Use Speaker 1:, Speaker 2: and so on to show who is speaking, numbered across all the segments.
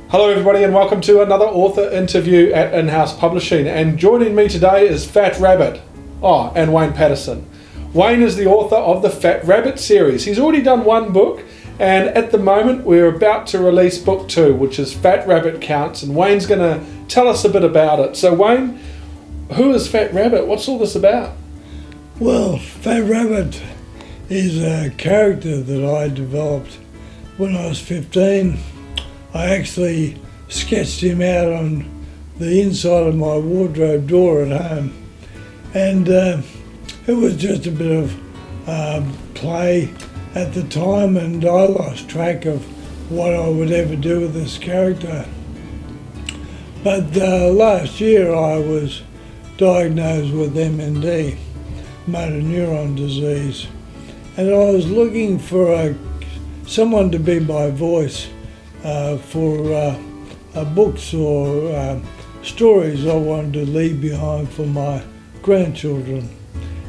Speaker 1: Hello everybody and welcome to another author interview at In-House Publishing, and joining me today is Fat Rabbit, and Wayne Patterson. Wayne is the author of the Fat Rabbit series. He's already done one book, and at the moment we're about to release book 2, which is Fat Rabbit Counts, and Wayne's going to tell us a bit about it. So Wayne, who is Fat Rabbit? What's all this about?
Speaker 2: Well, Fat Rabbit is a character that I developed when I was 15. I actually sketched him out on the inside of my wardrobe door at home, and it was just a bit of play at the time, and I lost track of what I would ever do with this character. But last year I was diagnosed with MND, Motor Neurone Disease, and I was looking for someone to be my voice for books or stories I wanted to leave behind for my grandchildren.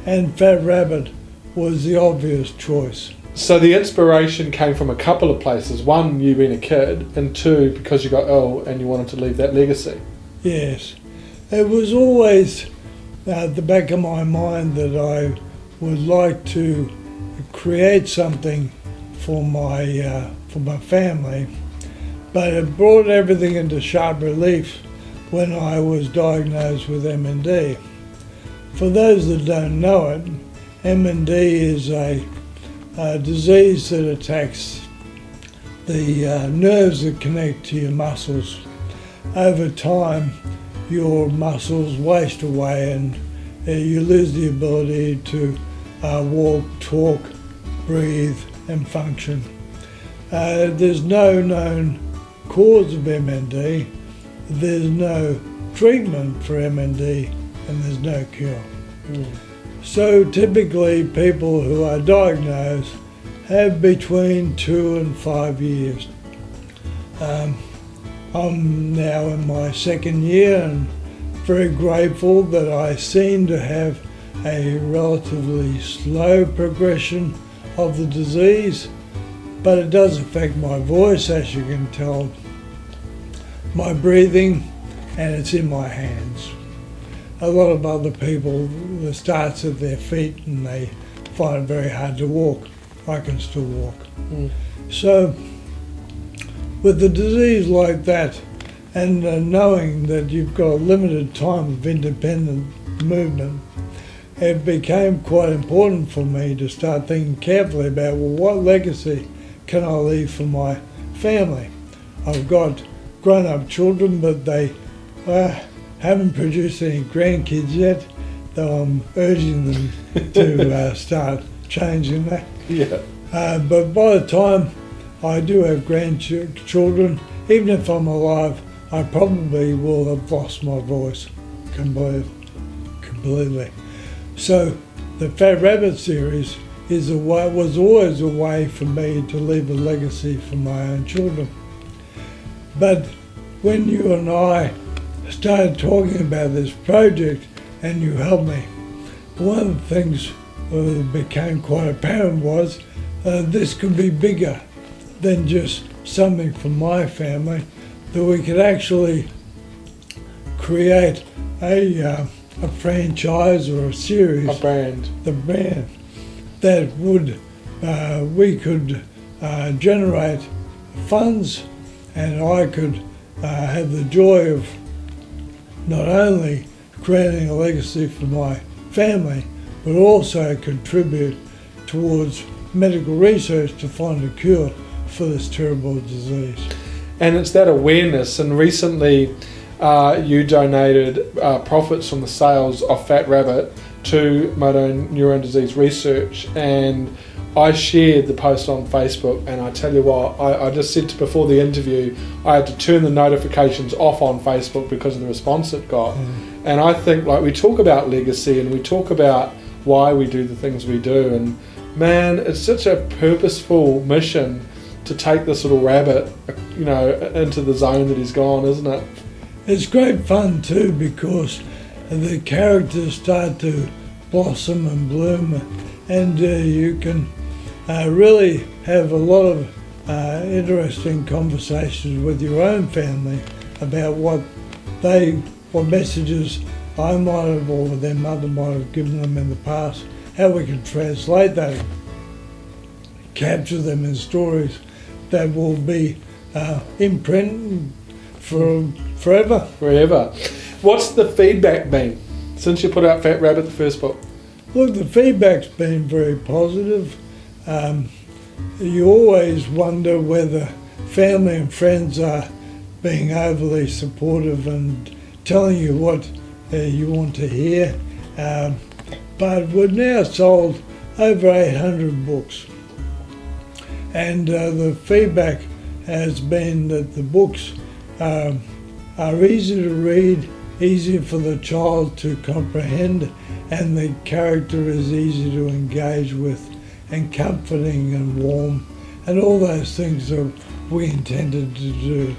Speaker 2: And Fat Rabbit was the obvious choice.
Speaker 1: So the inspiration came from a couple of places. One, you being a kid, and two, because you got ill and you wanted to leave that legacy.
Speaker 2: Yes. It was always at the back of my mind that I would like to create something for my family. But it brought everything into sharp relief when I was diagnosed with MND. For those that don't know it, MND is a disease that attacks the nerves that connect to your muscles. Over time, your muscles waste away and you lose the ability to walk, talk, breathe and function. There's no known cause of MND, there's no treatment for MND, and there's no cure. So typically people who are diagnosed have between 2 and 5 years. I'm now in my second year and very grateful that I seem to have a relatively slow progression of the disease, but it does affect my voice, as you can tell, my breathing, and it's in my hands. A lot of other people, it starts at their feet and they find it very hard to walk. I can still walk. So with a disease like that, and knowing that you've got a limited time of independent movement, it became quite important for me to start thinking carefully about, well, what legacy can I leave for my family? I've got grown-up children, but they haven't produced any grandkids yet, though I'm urging them to start changing that.
Speaker 1: Yeah.
Speaker 2: But by the time I do have grandchildren, even if I'm alive, I probably will have lost my voice completely. So the Fat Rabbit series was always a way for me to leave a legacy for my own children. But when you and I started talking about this project and you helped me, one of the things that became quite apparent was this could be bigger than just something for my family, that we could actually create a franchise or a series.
Speaker 1: A brand.
Speaker 2: The brand that would, we could generate funds, and I could have the joy of not only creating a legacy for my family, but also contribute towards medical research to find a cure for this terrible disease.
Speaker 1: And it's that awareness, and recently you donated profits from the sales of Fat Rabbit to Motor Neurone Disease research, and I shared the post on Facebook, and I tell you what, I just said before the interview, I had to turn the notifications off on Facebook because of the response it got. And I think, like, we talk about legacy and we talk about why we do the things we do, and man, it's such a purposeful mission to take this little rabbit, you know, into the zone that he's gone, isn't it?
Speaker 2: It's great fun too, because the characters start to blossom and bloom, and you can really have a lot of interesting conversations with your own family about what messages I might have or their mother might have given them in the past, how we can translate that, capture them in stories that will be imprinted for forever.
Speaker 1: What's the feedback been since you put out Fat Rabbit, the first book?
Speaker 2: Look, the feedback's been very positive. You always wonder whether family and friends are being overly supportive and telling you what you want to hear. But we've now sold over 800 books. And the feedback has been that the books are easy to read, easy for the child to comprehend, and the character is easy to engage with, and comforting and warm, and all those things that we intended to do.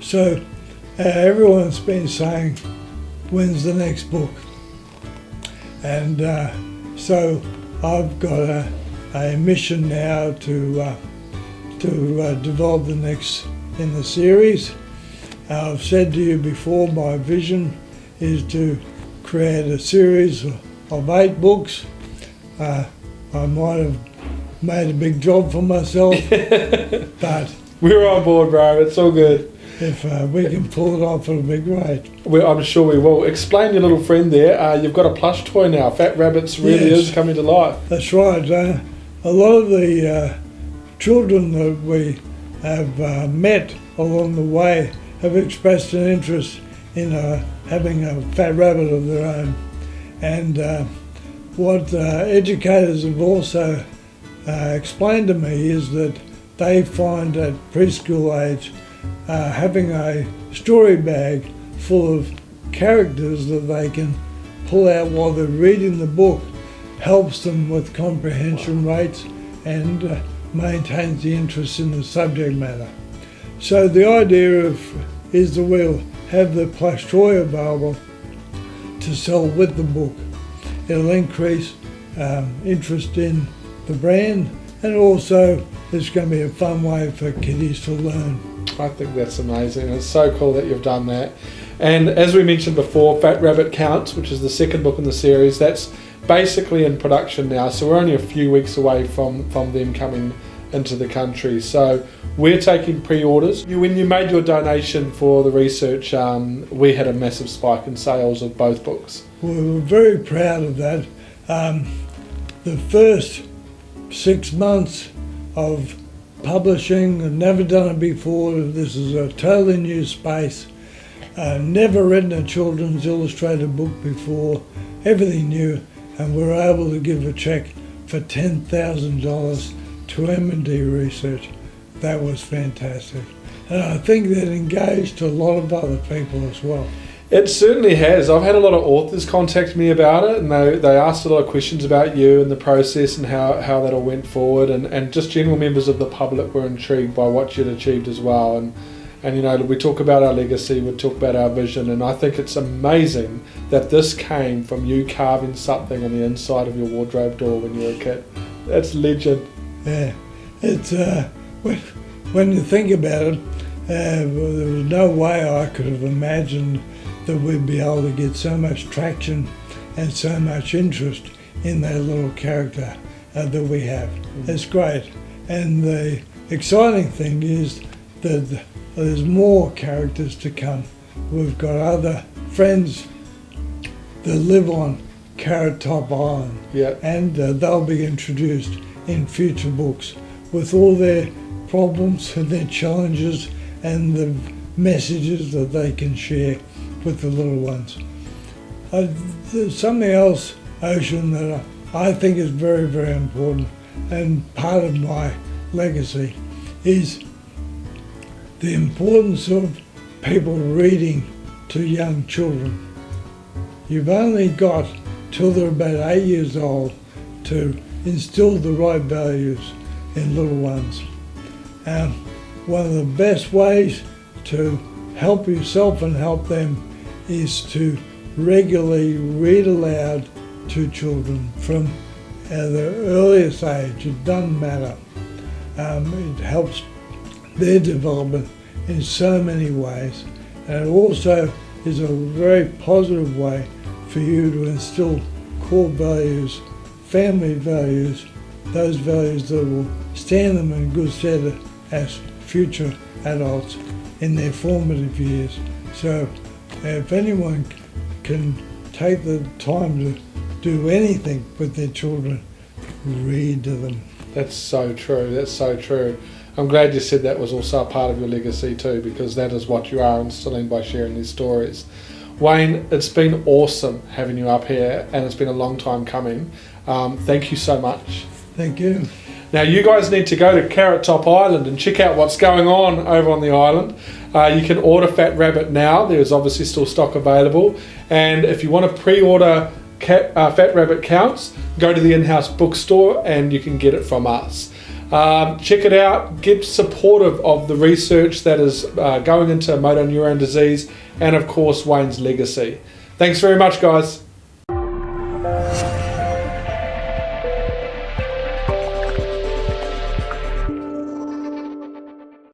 Speaker 2: So everyone's been saying, when's the next book? And so I've got a mission now to develop the next in the series. I've said to you before, my vision is to create a series of 8 books. I might have made a big job for myself, but
Speaker 1: we're on board, bro. It's all good.
Speaker 2: If we can pull it off, it'll be great.
Speaker 1: I'm sure we will. Explain your little friend there. You've got a plush toy now. Fat Rabbits really is coming to life.
Speaker 2: That's right. A lot of the children that we have met along the way have expressed an interest in having a fat rabbit of their own. And what educators have also explained to me is that they find at preschool age having a story bag full of characters that they can pull out while they're reading the book helps them with comprehension rates and maintains the interest in the subject matter. So the idea is that we'll have the plush toy available to sell with the book. It'll increase interest in the brand, and also it's going to be a fun way for kiddies to learn.
Speaker 1: I think that's amazing. It's so cool that you've done that. And as we mentioned before, Fat Rabbit Counts, which is the second book in the series, that's basically in production now. So we're only a few weeks away from them coming into the country. So we're taking pre-orders. When you made your donation for the research, we had a massive spike in sales of both books.
Speaker 2: We were very proud of that. The first 6 months of publishing, I've never done it before. This is a totally new space. Never written a children's illustrated book before, everything new, and we were able to give a check for $10,000 to M&D Research. That was fantastic. And I think that engaged a lot of other people as well.
Speaker 1: It certainly has. I've had a lot of authors contact me about it, and they asked a lot of questions about you and the process and how that all went forward, and just general members of the public were intrigued by what you'd achieved as well. And you know, we talk about our legacy, we talk about our vision, and I think it's amazing that this came from you carving something on the inside of your wardrobe door when you were a kid. That's legend.
Speaker 2: Yeah, it's when you think about it, there was no way I could have imagined that we'd be able to get so much traction and so much interest in that little character that we have. It's great. And the exciting thing is that there's more characters to come. We've got other friends that live on Carrot Top Island, and they'll be introduced in future books with all their problems and their challenges and the messages that they can share with the little ones. There's something else, Ocean, that I think is very, very important, and part of my legacy is the importance of people reading to young children. You've only got till they're about 8 years old to instill the right values in little ones. And one of the best ways to help yourself and help them is to regularly read aloud to children from the earliest age. It doesn't matter. It helps their development in so many ways, and it also is a very positive way for you to instill core values, family values, those values that will stand them in good stead as future adults in their formative years. So if anyone can take the time to do anything with their children, read to them.
Speaker 1: That's so true, that's so true. I'm glad you said that was also a part of your legacy too, because that is what you are instilling by sharing these stories. Wayne, it's been awesome having you up here, and it's been a long time coming. Thank you so much.
Speaker 2: Thank you.
Speaker 1: Now you guys need to go to Carrot Top Island and check out what's going on over on the island. You can order Fat Rabbit now. There's obviously still stock available. And if you want to pre-order Fat Rabbit Counts, go to the in-house bookstore and you can get it from us. Check it out, get supportive of the research that is going into motor neurone disease and of course Wayne's legacy. Thanks very much, guys.